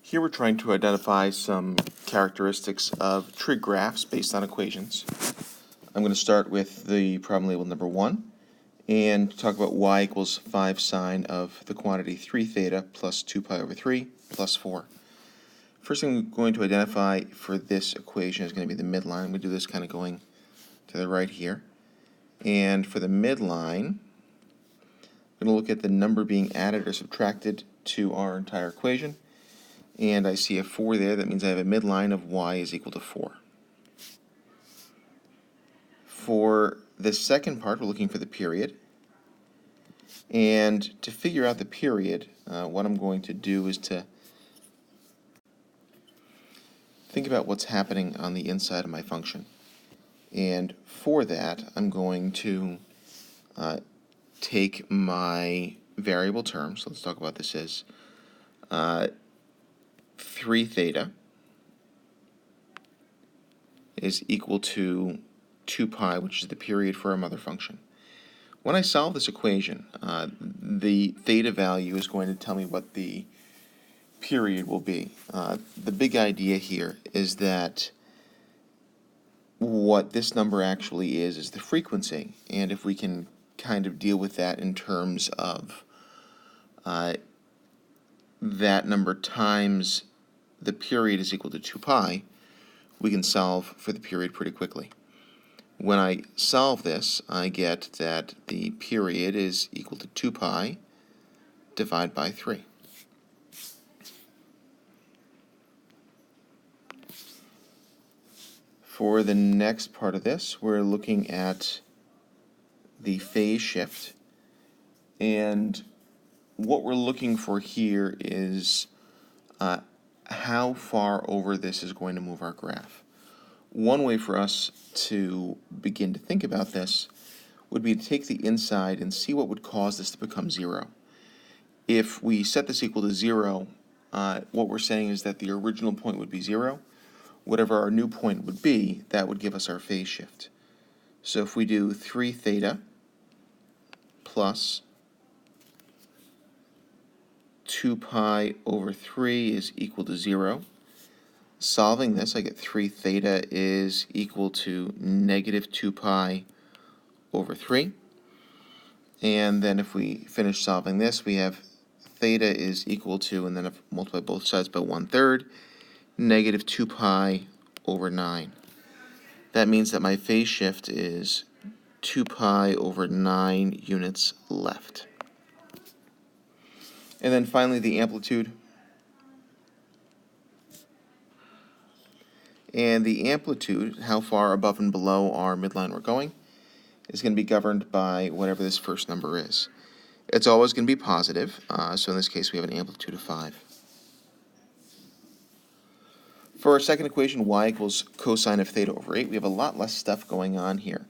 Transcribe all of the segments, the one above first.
Here we're trying to identify some characteristics of trig graphs based on equations. I'm going to start with the problem labeled number 1 and talk about y equals 5 sine of the quantity 3 theta plus 2 pi over 3 plus 4. First thing I'm going to identify for this equation is going to be the midline. We do this kind of going to the right here. And for the midline, I'm going to look at the number being added or subtracted to our entire equation. And I see a 4 there. That means I have a midline of y is equal to 4. For the second part, we're looking for the period. And to figure out the period, what I'm going to do is to think about what's happening on the inside of my function. And for that, I'm going to take my variable term. So let's talk about this as 3 theta is equal to 2 pi, which is the period for our mother function. When I solve this equation, the theta value is going to tell me what the period will be. The big idea here is that what this number actually is the frequency, and if we can kind of deal with that in terms of that number times the period is equal to 2 pi, we can solve for the period pretty quickly. When I solve this, I get that the period is equal to 2 pi divided by 3. For the next part of this, we're looking at the phase shift, and what we're looking for here is how far over this is going to move our graph. One way for us to begin to think about this would be to take the inside and see what would cause this to become 0. If we set this equal to 0, what we're saying is that the original point would be 0. Whatever our new point would be, that would give us our phase shift. So if we do 3 theta plus 2 pi over 3 is equal to 0. Solving this, I get 3 theta is equal to negative 2 pi over 3. And then if we finish solving this, we have theta is equal to, and then if I multiply both sides by 1/3, negative 2 pi over 9. That means that my phase shift is 2 pi over 9 units left. And then finally the amplitude. And the amplitude, how far above and below our midline we're going, is going to be governed by whatever this first number is. It's always going to be positive, so in this case we have an amplitude of 5. For our second equation, y equals cosine of theta over 8, we have a lot less stuff going on here.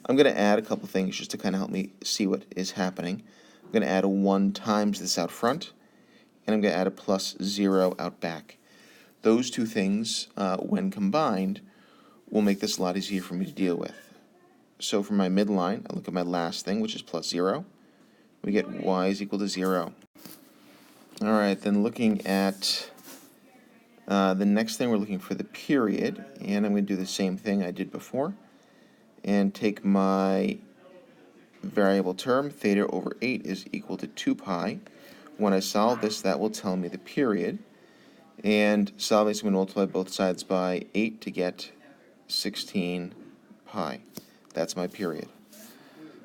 I'm going to add a couple things just to kind of help me see what is happening. I'm going to add a 1 times this out front, and I'm going to add a plus 0 out back. Those two things, when combined, will make this a lot easier for me to deal with. So for my midline, I look at my last thing, which is plus 0. We get y is equal to 0. All right, then looking at the next thing, we're looking for the period, and I'm going to do the same thing I did before, and take my variable term, theta over 8 is equal to 2 pi. When I solve this, that will tell me the period. And solving this, I'm going to multiply both sides by 8 to get 16 pi. That's my period.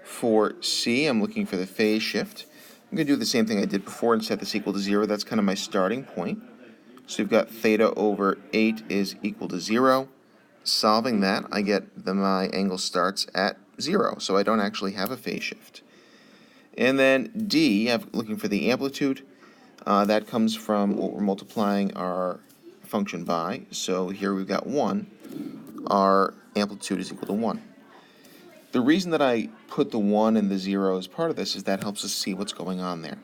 For C, I'm looking for the phase shift. I'm going to do the same thing I did before and set this equal to 0. That's kind of my starting point. So we've got theta over 8 is equal to 0. Solving that, I get that my angle starts at 0, so I don't actually have a phase shift. And then D, I'm looking for the amplitude. That comes from what we're multiplying our function by. So here we've got 1. Our amplitude is equal to 1. The reason that I put the 1 and the 0 as part of this is that helps us see what's going on there.